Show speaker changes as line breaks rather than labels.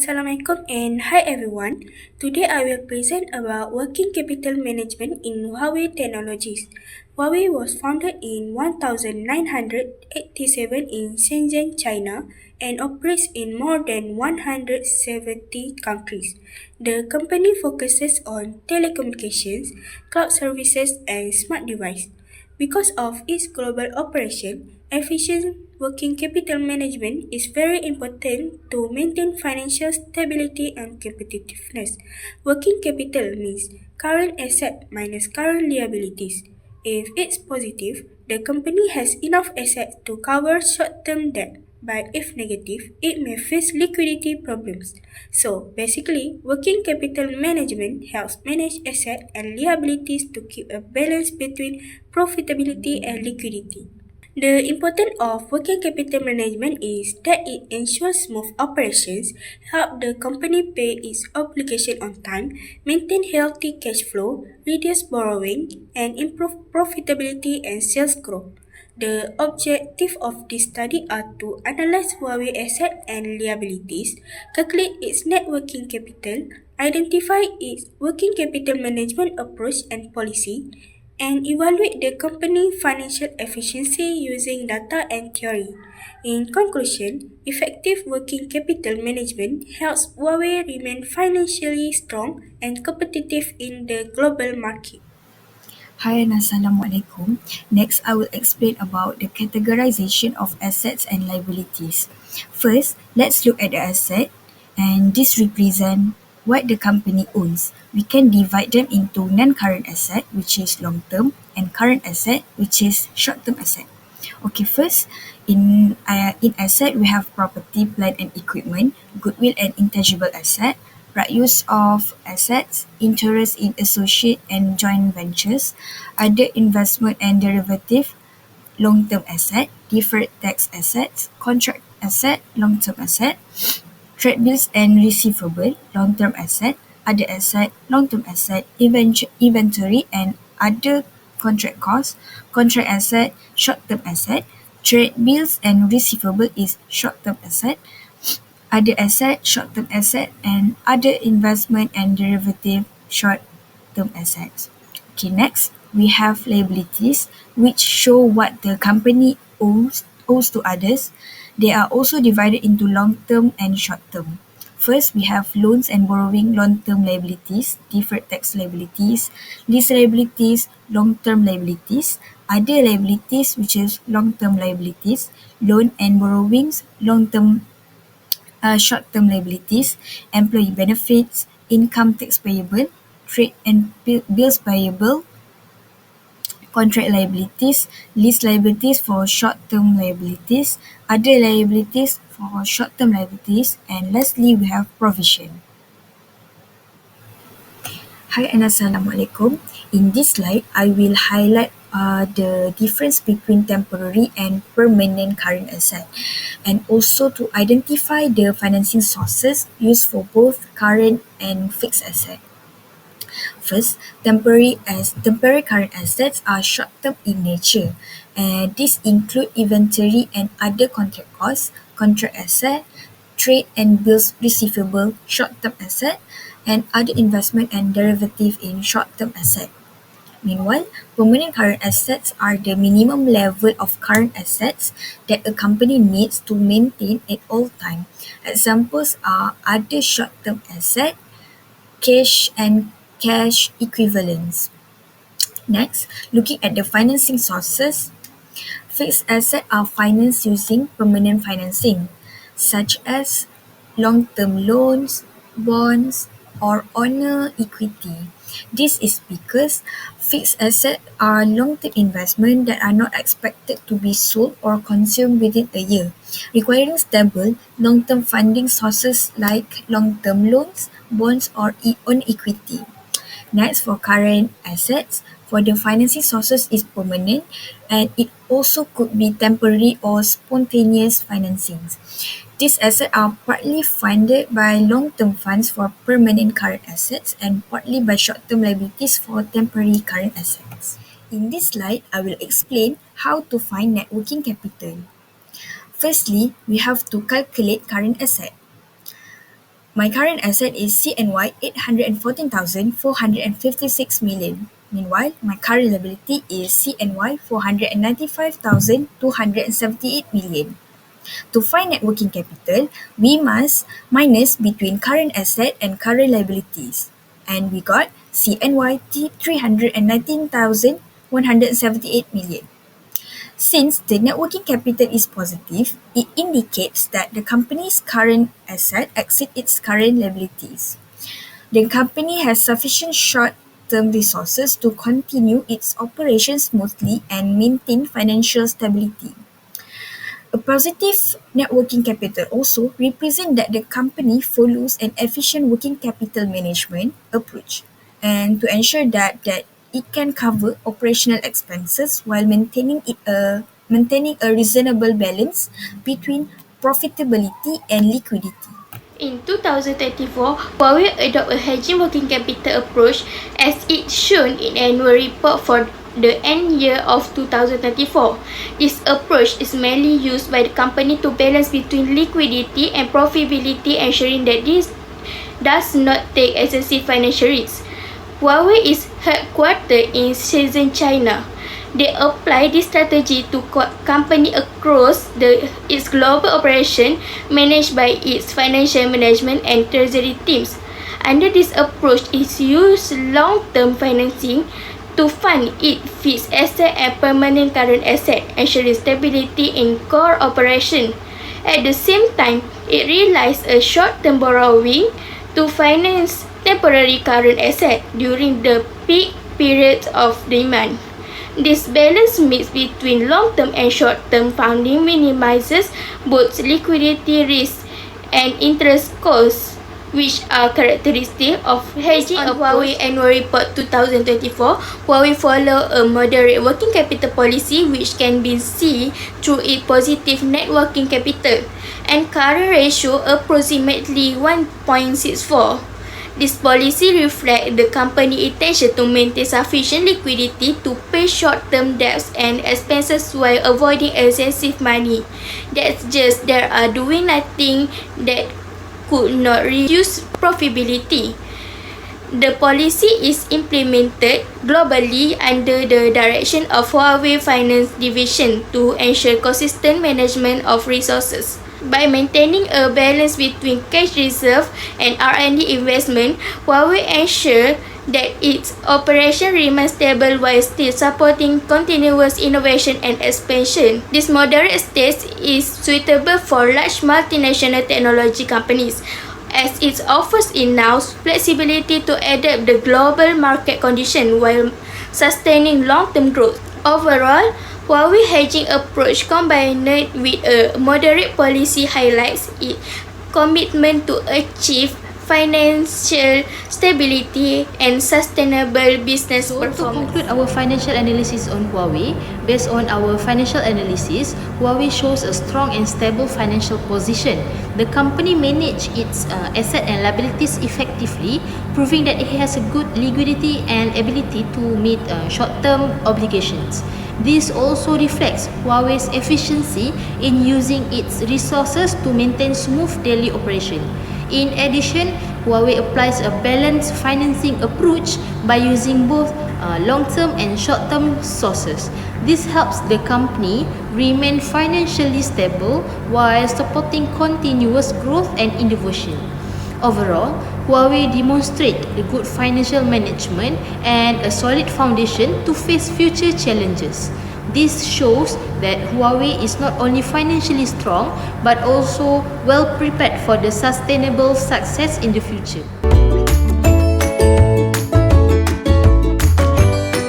Assalamualaikum and hi everyone. Today I will present about working capital management in Huawei Technologies. Huawei was founded in 1987 in Shenzhen, China and operates in more than 170 countries. The company focuses on telecommunications, cloud services and smart devices. Because of its global operation, efficient working capital management is very important to maintain financial stability and competitiveness. Working capital means current asset minus current liabilities. If it's positive, the company has enough assets to cover short-term debt. But if negative, it may face liquidity problems. So basically, working capital management helps manage assets and liabilities to keep a balance between profitability and liquidity. The importance of working capital management is that it ensures smooth operations, help the company pay its obligation on time, maintain healthy cash flow, reduce borrowing, and improve profitability and sales growth. The objective of this study are to analyze Huawei assets and liabilities, calculate its net working capital, identify its working capital management approach and policy, and evaluate the company financial efficiency using data and theory. In conclusion, effective working capital management helps Huawei remain financially strong and competitive in the global market.
Hi and Assalamualaikum. Next, I will explain about the categorization of assets and liabilities. First, let's look at the asset, and this represent what the company owns. We can divide them into non-current asset, which is long-term, and current asset, which is short-term asset. Okay, first, in asset we have property, plant and equipment, goodwill and intangible asset, right use of assets, interest in associate and joint ventures, other investment and derivative, long-term asset, deferred tax assets, contract asset, long-term asset, trade bills and receivable, long-term asset, other asset, long-term asset, inventory and other contract costs, contract asset, short-term asset, trade bills and receivable is short-term asset, other asset, short-term asset, and other investment and derivative short-term assets. Okay, next we have liabilities, which show what the company owes to others. They are also divided into long-term and short-term. First, we have loans and borrowing long-term liabilities, deferred tax liabilities, lease liabilities, long-term liabilities, other liabilities, which is long-term liabilities, loan and borrowings, long-term short-term liabilities, employee benefits, income tax payable, trade and bills payable, contract liabilities, lease liabilities for short-term liabilities, other liabilities for short-term liabilities, and lastly we have provision. Hi and Assalamualaikum. In this slide, I will highlight the difference between temporary and permanent current asset, and also to identify the financing sources used for both current and fixed asset. First, temporary current assets are short-term in nature, and these include inventory and other contract costs, contract asset, trade and bills receivable, short-term asset, and other investment and derivative in short-term asset. Meanwhile, permanent current assets are the minimum level of current assets that a company needs to maintain at all time. Examples are other short-term asset, cash and cash equivalents. Next, looking at the financing sources, fixed assets are financed using permanent financing, such as long-term loans, bonds, or owner equity. This is because fixed assets are long-term investments that are not expected to be sold or consumed within a year, requiring stable, long-term funding sources like long-term loans, bonds, or own equity. Next, for current assets, for the financing sources is permanent and it also could be temporary or spontaneous financings. These assets are partly funded by long-term funds for permanent current assets and partly by short-term liabilities for temporary current assets. In this slide, I will explain how to find net working capital. Firstly, we have to calculate current asset. My current asset is CNY 814,456 million. Meanwhile, my current liability is CNY 495,278 million. To find net working capital, we must minus between current asset and current liabilities. And we got CNY 319,178 million. Since the net working capital is positive, it indicates that the company's current asset exceeds its current liabilities. The company has sufficient short-term resources to continue its operations smoothly and maintain financial stability. A positive net working capital also represents that the company follows an efficient working capital management approach and to ensure that it can cover operational expenses while maintaining a reasonable balance between profitability and liquidity.
In 2024, Huawei adopted a hedging working capital approach as it's shown in annual report for the end year of 2024. This approach is mainly used by the company to balance between liquidity and profitability, ensuring that this does not take excessive financial risks. Huawei is headquartered in Shenzhen, China. They apply this strategy to company across its global operation managed by its financial management and treasury teams. Under this approach, it uses long-term financing to fund its fixed asset and permanent current asset, ensuring stability in core operation. At the same time, it relies on short-term borrowing to finance temporary current asset during the peak periods of demand. This balance mix between long-term and short-term funding minimizes both liquidity risk and interest costs, which are characteristic of hedging. On Huawei Annual Report 2024, Huawei follow a moderate working capital policy which can be seen through its positive net working capital and current ratio approximately 1.64. This policy reflects the company's intention to maintain sufficient liquidity to pay short-term debts and expenses while avoiding excessive money. That's just they are doing nothing that could not reduce profitability. The policy is implemented globally under the direction of Huawei Finance Division to ensure consistent management of resources. By maintaining a balance between cash reserve and R&D investment, Huawei ensures that its operation remains stable while still supporting continuous innovation and expansion. This moderate stage is suitable for large multinational technology companies, as it offers enough flexibility to adapt the global market conditions while sustaining long-term growth. Overall, Huawei hedging approach combined with a moderate policy highlights its commitment to achieve financial stability and sustainable business performance.
To conclude our financial analysis on Huawei, based on our financial analysis, Huawei shows a strong and stable financial position. The company manages its asset and liabilities effectively, proving that it has a good liquidity and ability to meet short-term obligations. This also reflects Huawei's efficiency in using its resources to maintain smooth daily operation. In addition, Huawei applies a balanced financing approach by using both long-term and short-term sources. This helps the company remain financially stable while supporting continuous growth and innovation. Overall, Huawei demonstrates a good financial management and a solid foundation to face future challenges. This shows that Huawei is not only financially strong but also well prepared for the sustainable success in the future.